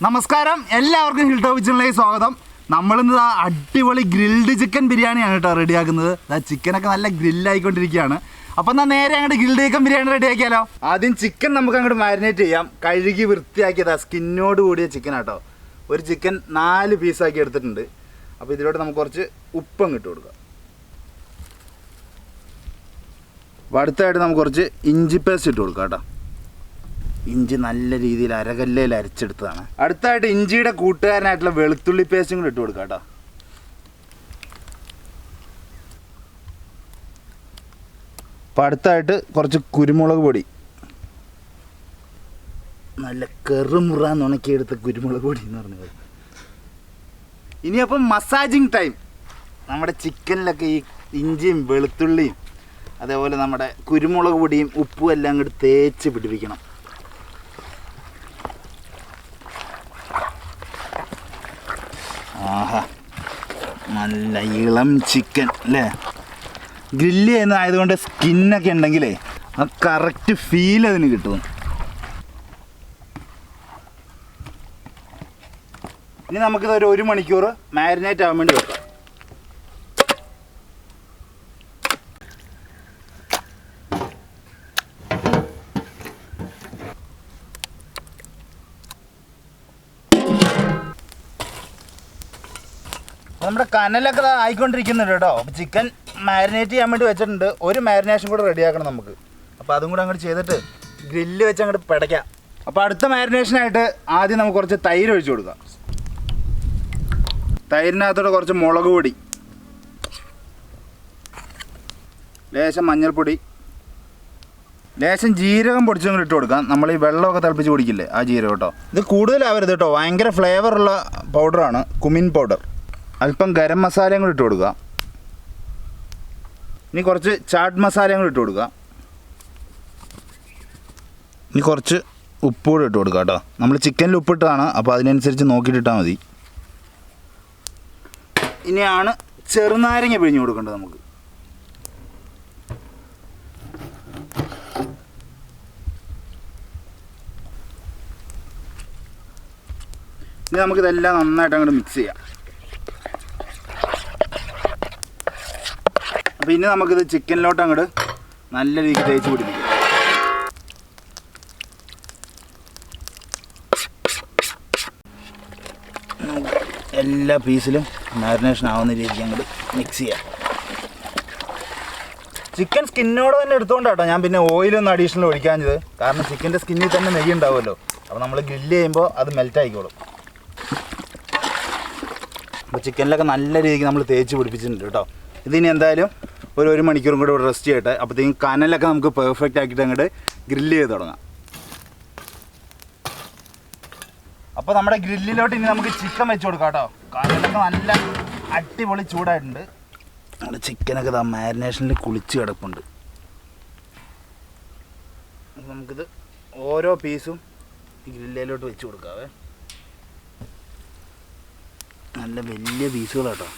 നമസ്കാരം, എല്ലാവർക്കും hill top കിച്ചണിലേക്ക് സ്വാഗതം. നമ്മളിന്ന് അടിപൊളി ഗ്രിൽഡ് ചിക്കൻ ബിരിയാണിയാണ് കേട്ടോ റെഡിയാക്കുന്നത്. ചിക്കനൊക്കെ നല്ല ഗ്രില്ലായിക്കൊണ്ടിരിക്കുകയാണ്. അപ്പോൾ എന്നാൽ നേരെ അങ്ങോട്ട് ഗ്രിൽഡ് ചിക്കൻ ബിരിയാണി റെഡിയാക്കിയാലോ? ആദ്യം ചിക്കൻ നമുക്ക് അങ്ങോട്ട് മാരിനേറ്റ് ചെയ്യാം. കഴുകി വൃത്തിയാക്കിയതാ സ്കിന്നോട് കൂടിയ ചിക്കനാട്ടോ. ഒരു ചിക്കൻ 4 പീസാക്കി എടുത്തിട്ടുണ്ട്. അപ്പോൾ ഇതിലോട്ട് നമുക്ക് കുറച്ച് ഉപ്പും ഇട്ട് കൊടുക്കാം. അപ്പോൾ അടുത്തായിട്ട് നമുക്ക് കുറച്ച് ഇഞ്ചി പേസ്റ്റ് ഇട്ട് കൊടുക്കാം കേട്ടോ. ഇഞ്ചി നല്ല രീതിയിൽ അരകല്ലയിൽ അരച്ചെടുത്തതാണ്. അടുത്തായിട്ട് ഇഞ്ചിയുടെ കൂട്ടുകാരനായിട്ടുള്ള വെളുത്തുള്ളി പേസ്റ്റും കൂടി ഇട്ട് കൊടുക്കാം കേട്ടോ. അപ്പം അടുത്തായിട്ട് കുറച്ച് കുരുമുളക് പൊടി, നല്ല കെറുമുറാന്ന് ഉണക്കിയെടുത്ത കുരുമുളക് പൊടി എന്ന് പറഞ്ഞത്. ഇനിയപ്പം മസാജിങ് ടൈം. നമ്മുടെ ചിക്കനിലൊക്കെ ഈ ഇഞ്ചിയും വെളുത്തുള്ളിയും അതേപോലെ നമ്മുടെ കുരുമുളക് പൊടിയും ഉപ്പും എല്ലാം അങ്ങോട്ട് തേച്ച് പിടിപ്പിക്കണം. ആഹാ, നല്ല ഇളം ചിക്കൻ അല്ലേ? ഗ്രില്ല് ചെയ്യുന്നതായതുകൊണ്ട് സ്കിന്നൊക്കെ ഉണ്ടെങ്കിലേ ആ കറക്റ്റ് ഫീൽ അതിന് കിട്ടും. ഇനി നമുക്കിത് ഒരു മണിക്കൂർ മാരിനേറ്റ് ആവാൻ വേണ്ടി വെക്കാം. നമ്മുടെ കനലൊക്കെ ആയിക്കൊണ്ടിരിക്കുന്നുണ്ട് കേട്ടോ. അപ്പോൾ ചിക്കൻ മാരിനേറ്റ് ചെയ്യാൻ വേണ്ടി വെച്ചിട്ടുണ്ട്. ഒരു മാരിനേഷൻ കൂടെ റെഡിയാക്കണം നമുക്ക്. അപ്പോൾ അതും കൂടെ അങ്ങോട്ട് ചെയ്തിട്ട് ഗ്രില്ല് വെച്ച് അങ്ങോട്ട് പിടയ്ക്കാം. അപ്പോൾ അടുത്ത മാരിനേഷനായിട്ട് ആദ്യം നമുക്ക് കുറച്ച് തൈര് ഒഴിച്ച് കൊടുക്കാം. തൈരിനകത്തോടെ കുറച്ച് മുളക് പൊടി, ലേശം മഞ്ഞൾപ്പൊടി, ലേശം ജീരകം പൊടിച്ചും കൂടി ഇട്ട് കൊടുക്കാം. നമ്മൾ ഈ വെള്ളമൊക്കെ തിളപ്പിച്ച് കുടിക്കില്ലേ, ആ ജീരകം കേട്ടോ. ഇത് കൂടുതലാവരുത് കേട്ടോ, ഭയങ്കര ഫ്ലേവറുള്ള പൗഡറാണ്, കുമിൻ പൗഡർ. അല്പം ഗരം മസാലയും കൂടി ഇട്ട് കൊടുക്കുക. ഇനി കുറച്ച് ചാട്ട് മസാലയും കൂടി ഇട്ട് കൊടുക്കുക. ഇനി കുറച്ച് ഉപ്പ് കൂടി ഇട്ട് കൊടുക്കുക കേട്ടോ. നമ്മൾ ചിക്കനിൽ ഉപ്പിട്ടാണ്, അപ്പോൾ അതിനനുസരിച്ച് നോക്കിയിട്ടിട്ടാൽ മതി. ഇനിയാണ് ചെറുനാരങ്ങ പിഴിഞ്ഞ് കൊടുക്കേണ്ടത് നമുക്ക്. ഇനി നമുക്കിതെല്ലാം നന്നായിട്ട് അങ്ങോട്ട് മിക്സ് ചെയ്യാം. പിന്നെ നമുക്കിത് ചിക്കനിലോട്ട് അങ്ങോട്ട് നല്ല രീതിക്ക് തേച്ച് പിടിപ്പിക്കും. എല്ലാ പീസിലും മാരിനേഷൻ ആവുന്ന രീതിക്ക് അങ്ങോട്ട് മിക്സ് ചെയ്യാം. ചിക്കൻ സ്കിന്നോട് തന്നെ എടുത്തുകൊണ്ടാട്ടോ ഞാൻ പിന്നെ ഓയിലൊന്നും അഡീഷണൽ ഒഴിക്കാഞ്ഞത്. കാരണം ചിക്കൻ്റെ സ്കിന്നിൽ തന്നെ നെയ്യ് ഉണ്ടാവുമല്ലോ. അപ്പോൾ നമ്മൾ ഗ്രില്ല് ചെയ്യുമ്പോൾ അത് മെൽറ്റ് ആയിക്കോളും. അപ്പോൾ ചിക്കനിലൊക്കെ നല്ല രീതിക്ക് നമ്മൾ തേച്ച് പിടിപ്പിച്ചിട്ടുണ്ട് കേട്ടോ. ഇതിനി എന്തായാലും ഒരു മണിക്കൂറും കൂടെ റെസ്റ്റ് ചെയ്യട്ടെ. അപ്പോഴത്തേക്കും കനലൊക്കെ നമുക്ക് പെർഫെക്റ്റ് ആക്കിയിട്ട് അങ്ങോട്ട് ഗ്രില്ല് ചെയ്ത് തുടങ്ങാം. അപ്പോൾ നമ്മുടെ ഗ്രില്ലിലോട്ട് ഇനി നമുക്ക് ചിക്കൻ വെച്ച് കൊടുക്കാം കേട്ടോ. കനലൊക്കെ നല്ല അടിപൊളി ചൂടായിട്ടുണ്ട്. നമ്മുടെ ചിക്കനൊക്കെ ഇതാ മാരിനേഷനിൽ കുളിച്ച് കിടപ്പുണ്ട്. അപ്പോൾ നമുക്കിത് ഓരോ പീസും ഈ ഗ്രില്ലിലോട്ട് വെച്ച് കൊടുക്കാവേ. നല്ല വലിയ പീസുകളാട്ടോ.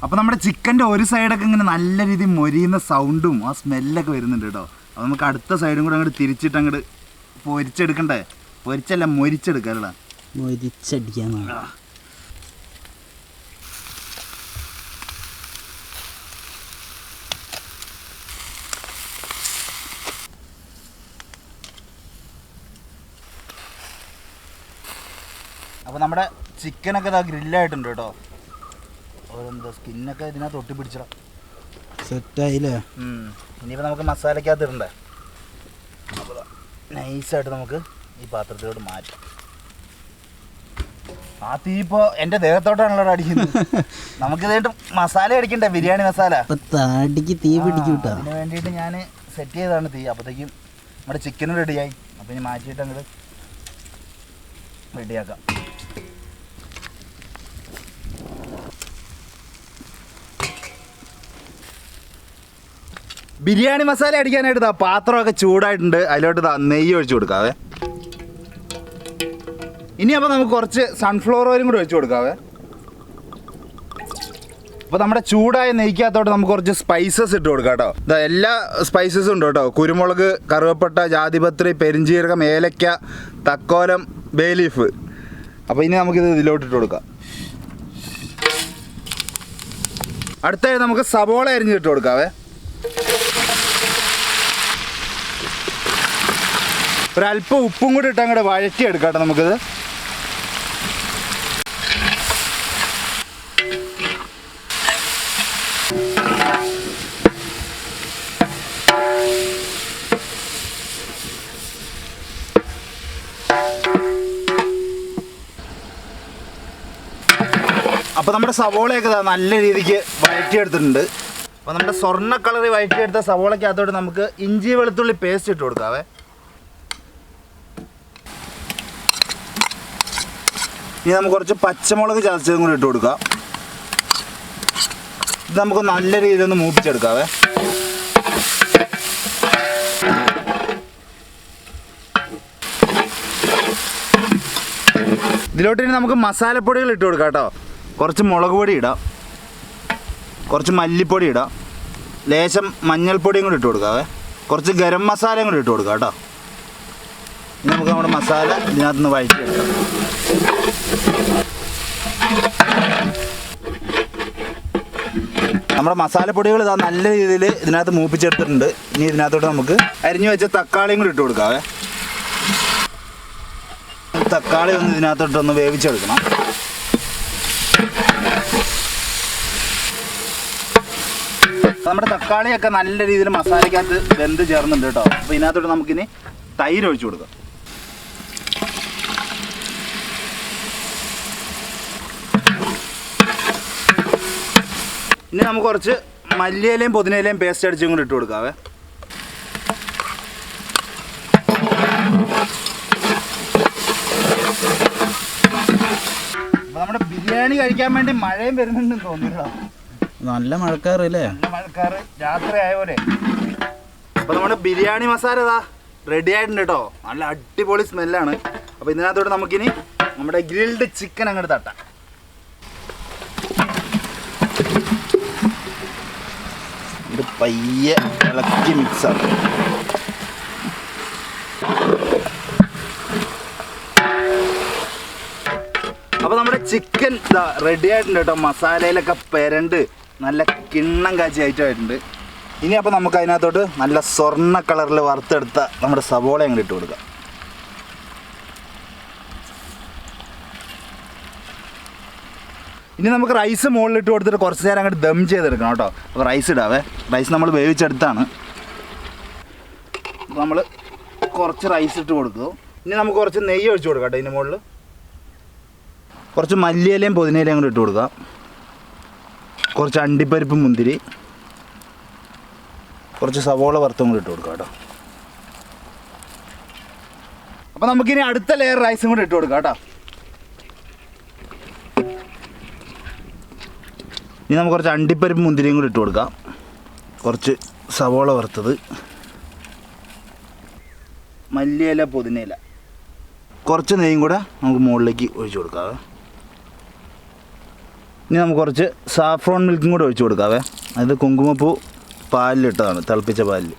അപ്പോൾ നമ്മുടെ ചിക്കൻ്റെ ഒരു സൈഡൊക്കെ ഇങ്ങനെ നല്ല രീതിയിൽ മൊരിയുന്ന സൗണ്ടും ആ സ്മെല്ലൊക്കെ വരുന്നുണ്ട് കേട്ടോ. അപ്പോൾ നമുക്ക് അടുത്ത സൈഡും കൂടെ അങ്ങോട്ട് തിരിച്ചിട്ട് അങ്ങോട്ട് പൊരിച്ചെടുക്കണ്ടേ? പൊരിച്ചല്ല, മൊരിച്ചെടുക്കാറുള്ള മൊരിച്ചടിക്കാന്നാണ്. അപ്പോൾ നമ്മുടെ ചിക്കനൊക്കെ ഇതാ ഗ്രില്ലായിട്ടുണ്ട് കേട്ടോ. എന്താ സ്കിന്നൊക്കെ ഇതിനകത്ത് ഒട്ടി പിടിച്ചിടാം. സെറ്റായില്ലേ? ഇനിയിപ്പോൾ നമുക്ക് മസാലയ്ക്കകത്ത് ഇടണ്ടേ. അപ്പോൾ നൈസായിട്ട് നമുക്ക് ഈ പാത്രത്തിലോട്ട് മാറ്റാം. ആ തീ ഇപ്പോൾ എൻ്റെ ദേഹത്തോട്ടാണല്ലോ അടിക്കുന്നത്. നമുക്കിതായിട്ട് മസാല അടിക്കണ്ടേ, ബിരിയാണി മസാല. താടിക്ക് തീ പിടിക്കും. അതിന് വേണ്ടിയിട്ട് ഞാൻ സെറ്റ് ചെയ്തതാണ് തീ. അപ്പോഴത്തേക്കും നമ്മുടെ ചിക്കനും റെഡിയായി. അപ്പോൾ ഇനി മാറ്റിയിട്ട് അങ്ങോട്ട് റെഡിയാക്കാം. ബിരിയാണി മസാല അടിക്കാനായിട്ട് പാത്രമൊക്കെ ചൂടായിട്ടുണ്ട്. അതിലോട്ട് നെയ്യ് ഒഴിച്ചു കൊടുക്കാവേ. ഇനി അപ്പോൾ നമുക്ക് കുറച്ച് സൺഫ്ലവർ ഓയിലും കൂടി ഒഴിച്ചു കൊടുക്കാവേ. അപ്പോൾ നമ്മുടെ ചൂടായ നെയ്ക്കകത്തോട്ട് നമുക്ക് കുറച്ച് സ്പൈസസ് ഇട്ട് കൊടുക്കാം കേട്ടോ. ഇതാ എല്ലാ സ്പൈസസും ഉണ്ട് കേട്ടോ. കുരുമുളക്, കറുവപ്പട്ട, ജാതിപത്രി, പെരിഞ്ചീരകം, ഏലക്ക, തക്കോലം, ബേ ലീഫ്. അപ്പോൾ ഇനി നമുക്കിത് ഇതിലോട്ടിട്ട് കൊടുക്കാം. അടുത്തായി നമുക്ക് സവോള അരിഞ്ഞിട്ട് കൊടുക്കാവേ. ഒരല്പം ഉപ്പും കൂടി ഇട്ട് അങ്ങോട്ട് വഴറ്റിയെടുക്കാം കേട്ടോ നമുക്കിത്. അപ്പോൾ നമ്മുടെ സവോളയൊക്കെ നല്ല രീതിക്ക് വഴറ്റിയെടുത്തിട്ടുണ്ട്. അപ്പോൾ നമ്മുടെ സ്വർണ്ണ കളറിൽ വഴറ്റിയെടുത്ത സവോളയ്ക്കകത്തോട്ട് നമുക്ക് ഇഞ്ചി വെളുത്തുള്ളി പേസ്റ്റ് ഇട്ട് കൊടുക്കാവേ. ഇനി നമുക്ക് കുറച്ച് പച്ചമുളക് ചതച്ചതും കൂടി ഇട്ട് കൊടുക്കാം. ഇത് നമുക്ക് നല്ല രീതിയിൽ ഒന്ന് മൂപ്പിച്ചെടുക്കാവേ. ഇതിലോട്ട് ഇനി നമുക്ക് മസാലപ്പൊടികൾ ഇട്ട് കൊടുക്കാം കേട്ടോ. കുറച്ച് മുളക് പൊടി ഇടാം, കുറച്ച് മല്ലിപ്പൊടി ഇടാം, ലേശം മഞ്ഞൾപ്പൊടിയും കൂടി ഇട്ട് കൊടുക്കാവേ. കുറച്ച് ഗരം മസാലയും കൂടി ഇട്ട് കൊടുക്കാം കേട്ടോ. ഇനി നമുക്ക് നമ്മുടെ മസാല ഇതിനകത്തുനിന്ന് വഴറ്റിയെടുക്കാം. നമ്മുടെ മസാലപ്പൊടികൾ ഇതാ നല്ല രീതിയിൽ ഇതിനകത്ത് മൂപ്പിച്ചെടുത്തിട്ടുണ്ട്. ഇനി ഇതിനകത്തോട്ട് നമുക്ക് അരിഞ്ഞു വെച്ച തക്കാളിയും കൂടി ഇട്ട് കൊടുക്കാവേ. തക്കാളി ഒന്ന് ഇതിനകത്തോട്ടൊന്ന് വേവിച്ചെടുക്കണം. നമ്മുടെ തക്കാളിയൊക്കെ നല്ല രീതിയിൽ മസാലയ്ക്കകത്ത് വെന്ത് ചേർന്നുണ്ട് കേട്ടോ. അപ്പോൾ ഇതിനകത്തോട്ട് നമുക്കിനി തൈര് ഒഴിച്ചു കൊടുക്കാം. ഇനി നമുക്ക് കുറച്ച് മല്ലിയിലയും പുതിനയിലയും പേസ്റ്റ് അടിച്ചും കൂടി ഇട്ട് കൊടുക്കാവേ. അപ്പോൾ നമ്മുടെ ബിരിയാണി കഴിക്കാൻ വേണ്ടി മഴയും വരുന്നുണ്ടെന്ന് തോന്നിട്ടോ. നല്ല മഴക്കാറല്ലേ? നല്ല മഴക്കാറ്, രാത്രി ആയ പോലെ. അപ്പോൾ നമ്മുടെ ബിരിയാണി മസാല ഇതാ റെഡി ആയിട്ടുണ്ട് കേട്ടോ. നല്ല അടിപൊളി സ്മെല്ലാണ്. അപ്പോൾ ഇതിനകത്തോട്ട് നമുക്കിനി നമ്മുടെ ഗ്രിൽഡ് ചിക്കൻ അങ്ങോട്ട് തട്ടാം. ഇത് പയ്യെ ഇളക്കി മിക്സാണ്. അപ്പോൾ നമ്മുടെ ചിക്കൻ ഇതാ റെഡി ആയിട്ടുണ്ട് കേട്ടോ. മസാലയിലൊക്കെ പെരണ്ട് നല്ല കിണ്ണം കാച്ചി ആയിട്ടായിട്ടുണ്ട്. ഇനി അപ്പോൾ നമുക്ക് അതിനകത്തോട്ട് നല്ല സ്വർണ്ണ കളറിൽ വറുത്തെടുത്ത നമ്മുടെ സവോള അങ്ങോട്ട് ഇട്ട് കൊടുക്കാം. ഇനി നമുക്ക് റൈസ് മുകളിലിട്ട് കൊടുത്തിട്ട് കുറച്ച് നേരം അങ്ങോട്ട് ദം ചെയ്തെടുക്കണം കേട്ടോ. അപ്പോൾ റൈസ് ഇടാവേ. റൈസ് നമ്മൾ വേവിച്ചെടുത്താണ്. നമ്മൾ കുറച്ച് റൈസ് ഇട്ട് കൊടുക്കും. ഇനി നമുക്ക് കുറച്ച് നെയ്യ് ഒഴിച്ച് കൊടുക്കാം കേട്ടോ. ഇതിന് മുകളിൽ കുറച്ച് മല്ലിയിലയും പുതിനയിലയും കൂടി ഇട്ട് കൊടുക്കാം. കുറച്ച് അണ്ടിപ്പരിപ്പ്, മുന്തിരി, കുറച്ച് സവോള വറുത്തും കൂടി ഇട്ട് കൊടുക്കാം കേട്ടോ. അപ്പോൾ നമുക്കിനി അടുത്ത ലെയർ റൈസും കൂടി ഇട്ട് കൊടുക്കാം കേട്ടോ. ഇനി നമുക്ക് കുറച്ച് അണ്ടിപ്പരിപ്പ്, മുന്തിരിയും കൂടി ഇട്ട് കൊടുക്കാം. കുറച്ച് സവോള വറുത്തത്, മല്ലിയില, പുതിനയില, കുറച്ച് നെയ്യും കൂടെ നമുക്ക് മുകളിലേക്ക് ഒഴിച്ച് കൊടുക്കാവേ. ഇനി നമുക്ക് കുറച്ച് സാഫ്രോൺ മിൽക്കും കൂടെ ഒഴിച്ച് കൊടുക്കാവേ. അത് കുങ്കുമപ്പൂ പാലിലിട്ടതാണ്, തിളപ്പിച്ച പാലിൽ.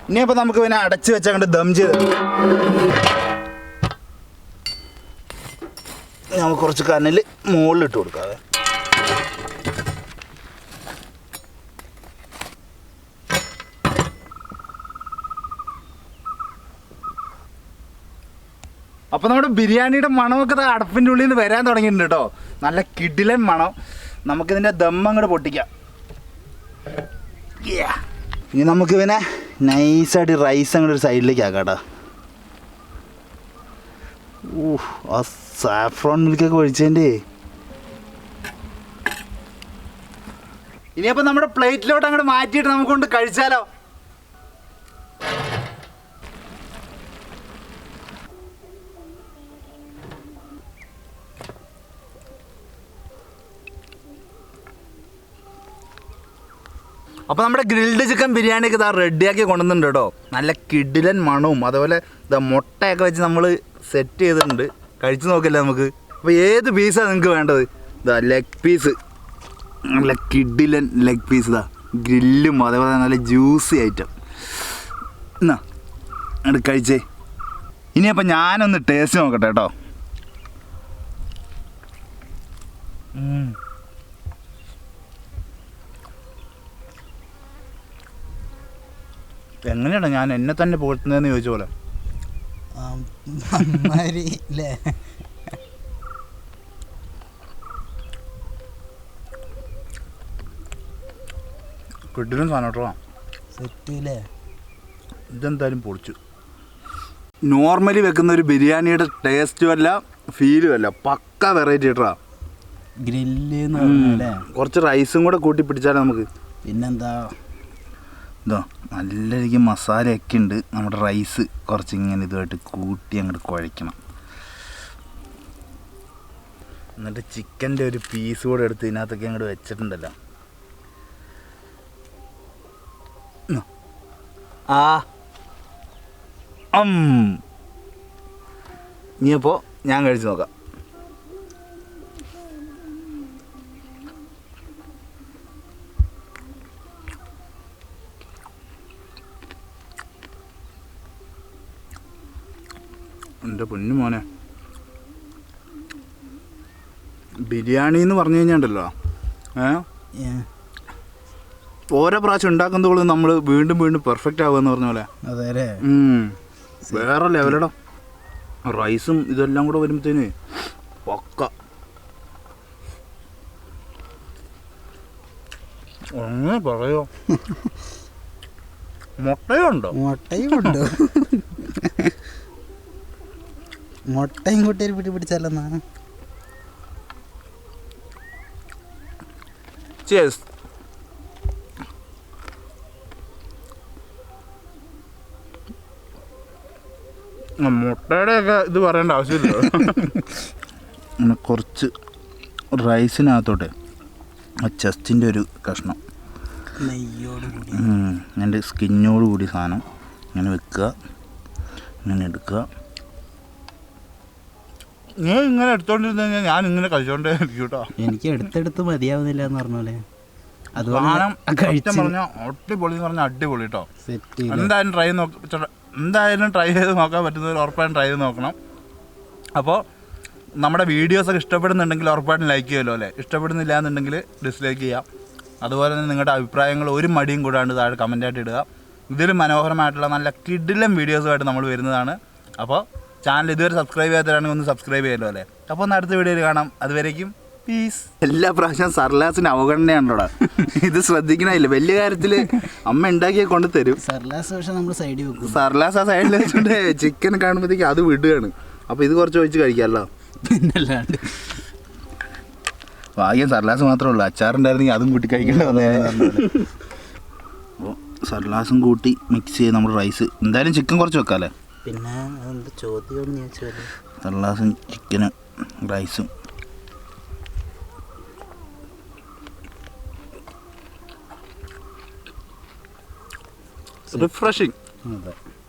ഇനി അപ്പോൾ നമുക്ക് പിന്നെ അടച്ച് വെച്ച് അങ്ങോട്ട് ദം ചെയ്ത് നമുക്ക് കുറച്ച് കനൽ മുകളിലിട്ട് കൊടുക്കാവേ. അപ്പോൾ നമ്മുടെ ബിരിയാണിയുടെ മണമൊക്കെ അടപ്പിൻ്റെ ഉള്ളിൽ നിന്ന് വരാൻ തുടങ്ങിയിട്ടുണ്ട് കേട്ടോ. നല്ല കിടിലൻ മണം. നമുക്കിതിൻ്റെ ദം അങ്ങോട്ട് പൊട്ടിക്കാം. ഇനി നമുക്ക് പിന്നെ നൈസായിട്ട് റൈസ് അങ്ങോട്ട് ഒരു സൈഡിലേക്ക് ആക്കാം കേട്ടോ. ആ സാഫ്രോൺ മിൽക്കൊക്കെ ഒഴിച്ചതിൻ്റെ. ഇനിയപ്പോൾ നമ്മുടെ പ്ലേറ്റിലോട്ട് അങ്ങോട്ട് മാറ്റിയിട്ട് നമുക്ക് കൊണ്ട് കഴിച്ചാലോ? അപ്പോൾ നമ്മുടെ ഗ്രിൽഡ് ചിക്കൻ ബിരിയാണിയൊക്കെ ഇതാ റെഡിയാക്കി കൊണ്ടുവന്നിട്ടുണ്ട് കേട്ടോ. നല്ല കിടിലൻ മണവും അതുപോലെ ഇതാ മുട്ടയൊക്കെ വെച്ച് നമ്മൾ സെറ്റ് ചെയ്തിട്ടുണ്ട്. കഴിച്ചു നോക്കല്ലേ നമുക്ക്. അപ്പോൾ ഏത് പീസാണ് നിങ്ങൾക്ക് വേണ്ടത്? ഇതാ ലെഗ് പീസ്, നല്ല കിഡിലൻ ലെഗ് പീസ്. ഇതാ ഗ്രില്ലും അതേപോലെ നല്ല ജ്യൂസി ഐറ്റം. എന്നാ അത് കഴിച്ചേ. ഇനിയപ്പോൾ ഞാനൊന്ന് ടേസ്റ്റ് നോക്കട്ടെ കേട്ടോ. എങ്ങനെയാണ് ഞാൻ എന്നെ തന്നെ പോറ്റുന്നതെന്ന് ചോദിച്ച പോലെ. കിട്ടിലും സാധനം കേട്ടോ. സെറ്റില്ലേ? ഇതെന്തായാലും പൊളിച്ചു. നോർമലി വെക്കുന്ന ഒരു ബിരിയാണിയുടെ ടേസ്റ്റും അല്ല ഫീലും അല്ല, പക്ക വെറൈറ്റി കേട്ടോ. ഗ്രില്ല് കുറച്ച് റൈസും കൂടെ കൂട്ടി പിടിച്ചാലോ നമുക്ക്. പിന്നെന്താ, ഇതോ നല്ല രീതിക്ക് മസാലയൊക്കെ ഉണ്ട്. നമ്മുടെ റൈസ് കുറച്ച് ഇങ്ങനെ ഇതുമായിട്ട് കൂട്ടി അങ്ങോട്ട് കുഴയ്ക്കണം. എന്നിട്ട് ചിക്കൻ്റെ ഒരു പീസ് കൂടെ എടുത്ത് ഇതിനകത്തൊക്കെ അങ്ങോട്ട് വെച്ചിട്ടുണ്ടല്ലോ. ഇനിയപ്പോൾ ഞാൻ കഴിച്ച് നോക്കാം. എൻ്റെ പൊന്നു മോനെ, ബിരിയാണി എന്ന് പറഞ്ഞു കഴിഞ്ഞാണ്ടല്ലോ ഓരോ പ്രാവശ്യം ഉണ്ടാക്കുന്നതോളം നമ്മൾ വീണ്ടും വീണ്ടും പെർഫെക്റ്റ് ആവുമെന്ന് പറഞ്ഞ പോലെ. അതെ, വേറെ ലെവലടാ. റൈസും ഇതെല്ലാം കൂടെ വരുമ്പോഴത്തേന് പക്ക. അങ്ങനെ പറയോ? മുട്ടയുണ്ടോ? മുട്ടയും ഉണ്ടോ? മുട്ടയും കൂട്ടി പിടിച്ചല്ലെന്നാ. Cheers. മുട്ടയുടെ ഒക്കെ ഇത് പറയേണ്ട ആവശ്യമില്ല. അങ്ങനെ കുറച്ച് റൈസിനകത്തോട്ടെ ആ ചെസ്റ്റിൻ്റെ ഒരു കഷ്ണം എൻ്റെ സ്കിന്നോട് കൂടി സാധനം ഇങ്ങനെ വെക്കുക, ഇങ്ങനെ എടുക്കുക. നീ ഇങ്ങനെ എടുത്തോണ്ടിരുന്നു കഴിഞ്ഞാൽ ഞാൻ ഇങ്ങനെ കഴിച്ചോണ്ടേ ഇരിക്കും കേട്ടോ. എനിക്ക് എടുത്തെടുത്ത് മതിയാവുന്നില്ല എന്ന് പറഞ്ഞോലെ. സാധനം പറഞ്ഞാൽ അടിപൊളി എന്ന് പറഞ്ഞാൽ അടിപൊളി കേട്ടോ. എന്തായാലും ട്രൈ ചെയ്ത് നോക്കാൻ പറ്റുന്നവർ ഉറപ്പായിട്ടും ട്രൈ ചെയ്ത് നോക്കണം. അപ്പോൾ നമ്മുടെ വീഡിയോസൊക്കെ ഇഷ്ടപ്പെടുന്നുണ്ടെങ്കിൽ ഉറപ്പായിട്ടും ലൈക്ക് ചെയ്യുമല്ലോ അല്ലേ. ഇഷ്ടപ്പെടുന്നില്ല എന്നുണ്ടെങ്കിൽ ഡിസ്ലൈക്ക് ചെയ്യാം. അതുപോലെ തന്നെ നിങ്ങളുടെ അഭിപ്രായങ്ങൾ ഒരു മടിയും കൂടാണ്ട് താഴെ കമൻറ്റായിട്ട് ഇടുക. ഇതിലും മനോഹരമായിട്ടുള്ള നല്ല കിടിലം വീഡിയോസുമായിട്ട് നമ്മൾ വരുന്നതാണ്. അപ്പോൾ ചാനൽ ഇതുവരെ സബ്സ്ക്രൈബ് ചെയ്യാത്തവരാണെങ്കിൽ ഒന്ന് സബ്സ്ക്രൈബ് ചെയ്യുമല്ലോ അല്ലേ. അപ്പോൾ ഒന്ന് അടുത്ത വീഡിയോയിൽ കാണാം. അതുവരേക്കും പീസ്. എല്ലാ പ്രാവശ്യം സർലാസിന് അവഗണനയാണല്ലോടാ. ഇത് ശ്രദ്ധിക്കണമില്ല. വലിയ കാര്യത്തിൽ അമ്മ ഉണ്ടാക്കിയെ കൊണ്ട് തരും. സർലാസ് പക്ഷെ നമ്മൾ സൈഡിൽ വെക്കും. സർലാസ് ആ സൈഡിൽ വെച്ചിട്ട് ചിക്കൻ കാണുമ്പോഴത്തേക്ക് അത് വിടുകയാണ്. അപ്പോൾ ഇത് കുറച്ച് ഒഴിച്ച് കഴിക്കാമല്ലോ. പിന്നല്ലാണ്ട് ഭാഗ്യം സർലാസ് മാത്രമേ ഉള്ളൂ. അച്ചാറുണ്ടായിരുന്നെങ്കിൽ അതും കൂട്ടി കഴിക്കേണ്ടി വന്നേ. അപ്പോൾ സർലാസും കൂട്ടി മിക്സ് ചെയ്ത് നമ്മുടെ റൈസ് എന്തായാലും ചിക്കൻ കുറച്ച് വെക്കാമല്ലേ. പിന്നെ അതെന്ത് ചോദ്യം ചോദിച്ചാൽ സർലാസും ചിക്കനും റൈസും റിഫ്രഷിങ്. അതെ.